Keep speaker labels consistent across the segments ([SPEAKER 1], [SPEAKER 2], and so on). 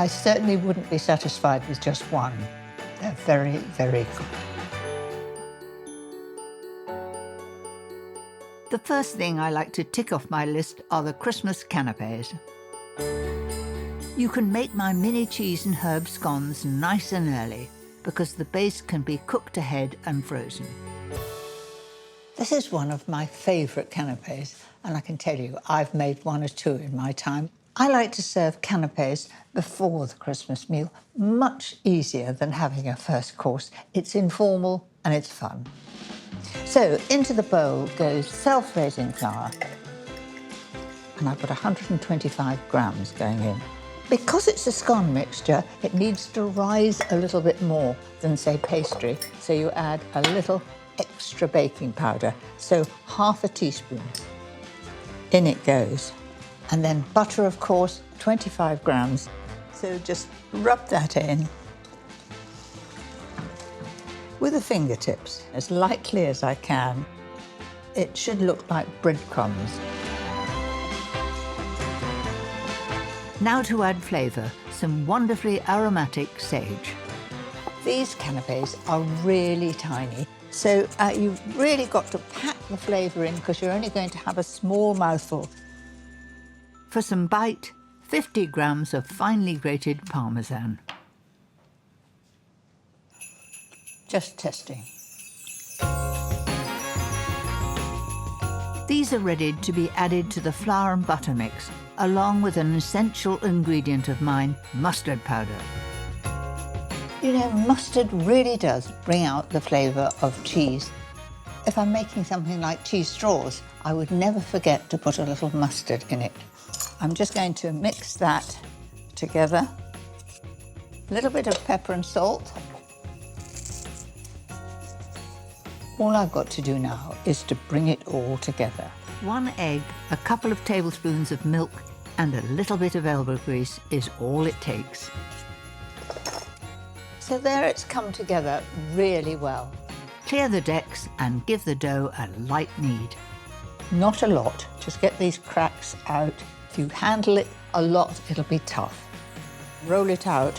[SPEAKER 1] I certainly wouldn't be satisfied with just one. They're very, very good.
[SPEAKER 2] The first thing I like to tick off my list are the Christmas canapés. You can make my mini cheese and herb scones nice and early because the base can be cooked ahead and frozen.
[SPEAKER 1] This is one of my favourite canapés, and I can tell you, I've made one or two in my time. I like to serve canapés before the Christmas meal, much easier than having a first course. It's informal and it's fun. So into the bowl goes self-raising flour, and I've got 125 grams going in. Because it's a scone mixture, it needs to rise a little bit more than, say, pastry, so you add a little extra baking powder, so half a teaspoon. In it goes. And then butter, of course, 25 grams. So just rub that in with the fingertips, as lightly as I can. It should look like breadcrumbs.
[SPEAKER 2] Now to add flavour, some wonderfully aromatic sage.
[SPEAKER 1] These canapés are really tiny, so you've really got to pack the flavour in because you're only going to have a small mouthful.
[SPEAKER 2] For some bite, 50 grams of finely grated Parmesan.
[SPEAKER 1] Just testing.
[SPEAKER 2] These are ready to be added to the flour and butter mix, along with an essential ingredient of mine, mustard powder.
[SPEAKER 1] You know, mustard really does bring out the flavour of cheese. If I'm making something like cheese straws, I would never forget to put a little mustard in it. I'm just going to mix that together. A little bit of pepper and salt. All I've got to do now is to bring it all together.
[SPEAKER 2] 1 egg, a couple of tablespoons of milk, and a little bit of elbow grease is all it takes.
[SPEAKER 1] So there it's come together really well.
[SPEAKER 2] Clear the decks and give the dough a light knead.
[SPEAKER 1] Not a lot, just get these cracks out. If you handle it a lot, it'll be tough. Roll it out.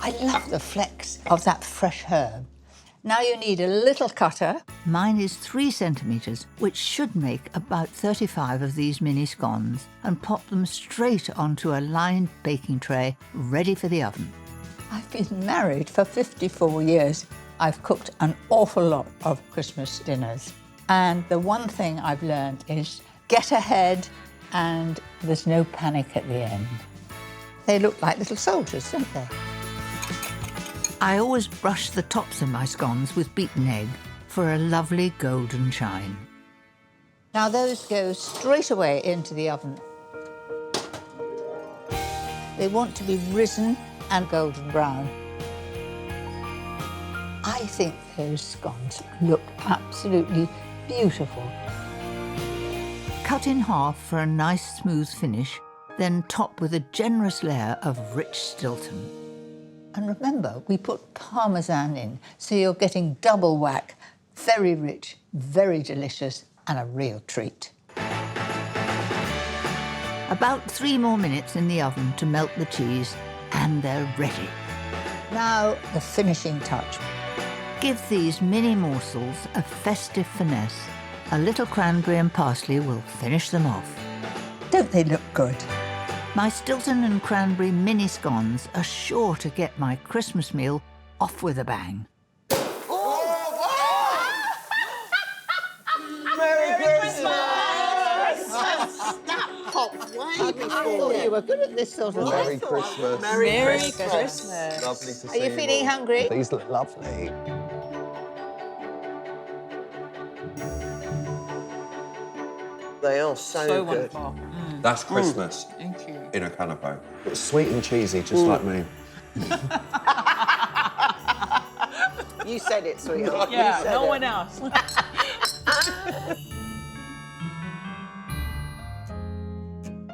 [SPEAKER 1] I love the flecks of that fresh herb. Now you need a little cutter.
[SPEAKER 2] Mine is 3 centimetres, which should make about 35 of these mini scones, and pop them straight onto a lined baking tray, ready for the oven.
[SPEAKER 1] I've been married for 54 years. I've cooked an awful lot of Christmas dinners. And the one thing I've learned is get ahead and there's no panic at the end. They look like little soldiers, don't they?
[SPEAKER 2] I always brush the tops of my scones with beaten egg for a lovely golden shine.
[SPEAKER 1] Now those go straight away into the oven. They want to be risen and golden brown. I think those scones look absolutely beautiful.
[SPEAKER 2] Cut in half for a nice smooth finish, then top with a generous layer of rich Stilton.
[SPEAKER 1] And remember, we put Parmesan in, so you're getting double whack, very rich, very delicious, and a real treat.
[SPEAKER 2] About 3 more minutes in the oven to melt the cheese, and they're ready.
[SPEAKER 1] Now, the finishing touch.
[SPEAKER 2] Give these mini morsels a festive finesse. A little cranberry and parsley will finish them off.
[SPEAKER 1] Don't they look good?
[SPEAKER 2] My Stilton and cranberry mini scones are sure to get my Christmas meal off with a bang.
[SPEAKER 3] Merry Christmas!
[SPEAKER 1] I thought you were good at this sort of
[SPEAKER 3] Merry
[SPEAKER 1] thing.
[SPEAKER 3] Christmas.
[SPEAKER 4] Merry Christmas.
[SPEAKER 3] Lovely to see
[SPEAKER 1] Are you feeling hungry?
[SPEAKER 3] These look lovely. They are so good.
[SPEAKER 4] Wonderful.
[SPEAKER 5] That's Christmas
[SPEAKER 4] Thank you.
[SPEAKER 5] in a canapé.
[SPEAKER 3] It's sweet and cheesy, just like me.
[SPEAKER 6] You said it, sweetheart.
[SPEAKER 4] Yeah, no one else.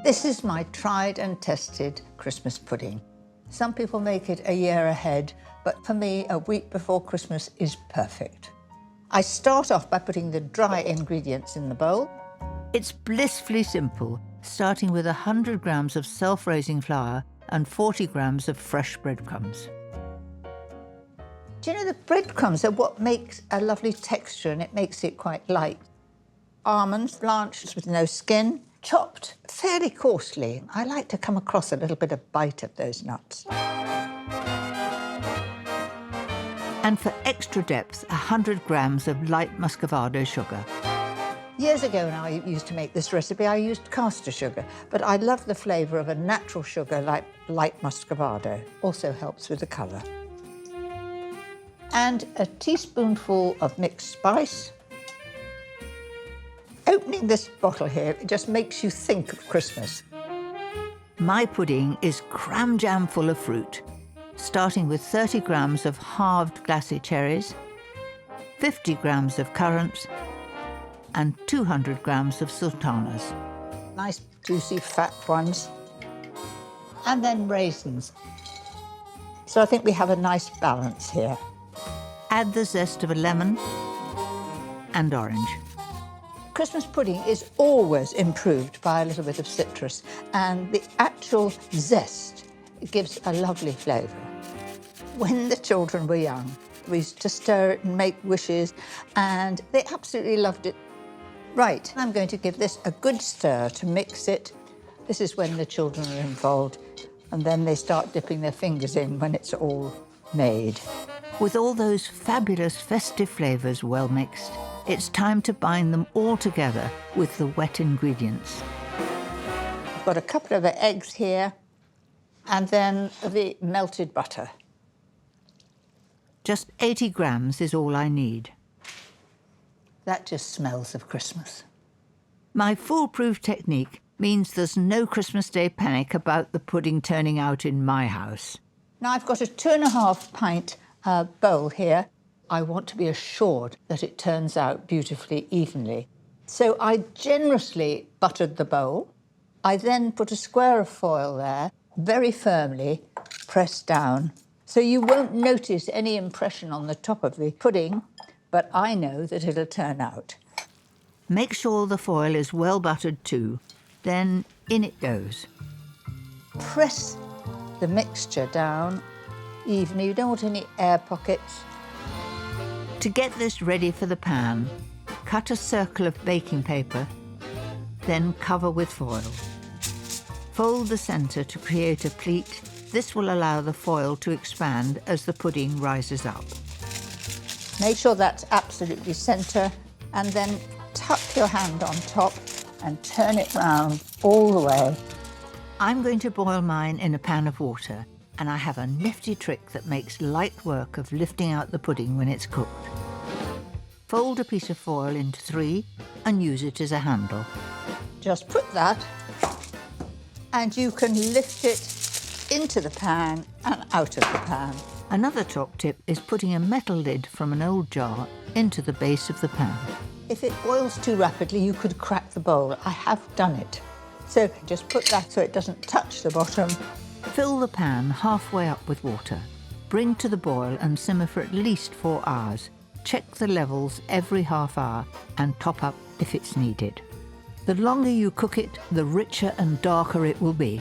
[SPEAKER 1] This is my tried and tested Christmas pudding. Some people make it a year ahead, but for me, a week before Christmas is perfect. I start off by putting the dry ingredients in the bowl.
[SPEAKER 2] It's blissfully simple, starting with 100 grams of self-raising flour and 40 grams of fresh breadcrumbs.
[SPEAKER 1] Do you know the breadcrumbs are what makes a lovely texture and it makes it quite light? Almonds, blanched with no skin, chopped fairly coarsely. I like to come across a little bit of bite of those nuts.
[SPEAKER 2] And for extra depth, 100 grams of light muscovado sugar.
[SPEAKER 1] Years ago when I used to make this recipe, I used caster sugar, but I love the flavour of a natural sugar like light muscovado. Also helps with the colour. And a teaspoonful of mixed spice. Opening this bottle here, it just makes you think of Christmas.
[SPEAKER 2] My pudding is cram jam full of fruit, starting with 30 grams of halved glassy cherries, 50 grams of currants, and 200 grams of sultanas.
[SPEAKER 1] Nice, juicy, fat ones. And then raisins. So I think we have a nice balance here.
[SPEAKER 2] Add the zest of a lemon and orange.
[SPEAKER 1] Christmas pudding is always improved by a little bit of citrus, and the actual zest gives a lovely flavour. When the children were young, we used to stir it and make wishes, and they absolutely loved it. Right, I'm going to give this a good stir to mix it. This is when the children are involved, and then they start dipping their fingers in when it's all made.
[SPEAKER 2] With all those fabulous festive flavours well mixed, it's time to bind them all together with the wet ingredients.
[SPEAKER 1] I've got a couple of eggs here, and then the melted butter.
[SPEAKER 2] Just 80 grams is all I need.
[SPEAKER 1] That just smells of Christmas.
[SPEAKER 2] My foolproof technique means there's no Christmas Day panic about the pudding turning out in my house.
[SPEAKER 1] Now I've got a 2.5 pint bowl here. I want to be assured that it turns out beautifully evenly. So I generously buttered the bowl. I then put a square of foil there, very firmly pressed down. So you won't notice any impression on the top of the pudding, but I know that it'll turn out.
[SPEAKER 2] Make sure the foil is well buttered too. Then in it goes.
[SPEAKER 1] Press the mixture down evenly. You don't want any air pockets.
[SPEAKER 2] To get this ready for the pan, cut a circle of baking paper, then cover with foil. Fold the centre to create a pleat. This will allow the foil to expand as the pudding rises up.
[SPEAKER 1] Make sure that's absolutely centre, and then tuck your hand on top and turn it round all the way.
[SPEAKER 2] I'm going to boil mine in a pan of water, and I have a nifty trick that makes light work of lifting out the pudding when it's cooked. Fold a piece of foil into 3 and use it as a handle.
[SPEAKER 1] Just put that, and you can lift it into the pan and out of the pan.
[SPEAKER 2] Another top tip is putting a metal lid from an old jar into the base of the pan.
[SPEAKER 1] If it boils too rapidly, you could crack the bowl. I have done it. So just put that so it doesn't touch the bottom.
[SPEAKER 2] Fill the pan halfway up with water. Bring to the boil and simmer for at least 4 hours. Check the levels every half hour and top up if it's needed. The longer you cook it, the richer and darker it will be.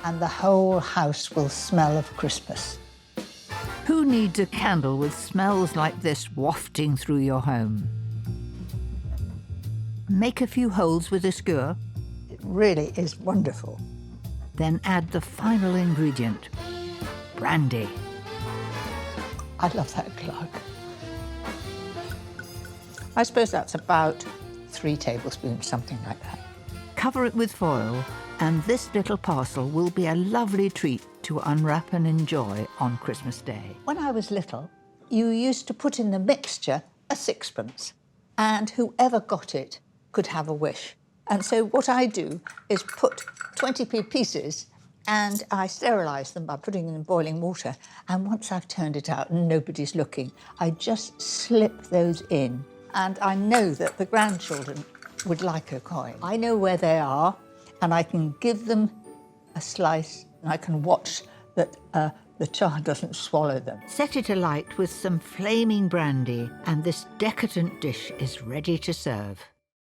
[SPEAKER 1] And the whole house will smell of Christmas.
[SPEAKER 2] Who needs a candle with smells like this wafting through your home? Make a few holes with a skewer.
[SPEAKER 1] It really is wonderful.
[SPEAKER 2] Then add the final ingredient, brandy.
[SPEAKER 1] I love that glug. I suppose that's about 3 tablespoons, something like that.
[SPEAKER 2] Cover it with foil, and this little parcel will be a lovely treat to unwrap and enjoy on Christmas Day.
[SPEAKER 1] When I was little, you used to put in the mixture a 6pence, and whoever got it could have a wish. And so what I do is put 20p pieces and I sterilise them by putting them in boiling water. And once I've turned it out and nobody's looking, I just slip those in. And I know that the grandchildren would like a coin. I know where they are, and I can give them a slice, and I can watch that the child doesn't swallow them.
[SPEAKER 2] Set it alight with some flaming brandy, and this decadent dish is ready to serve.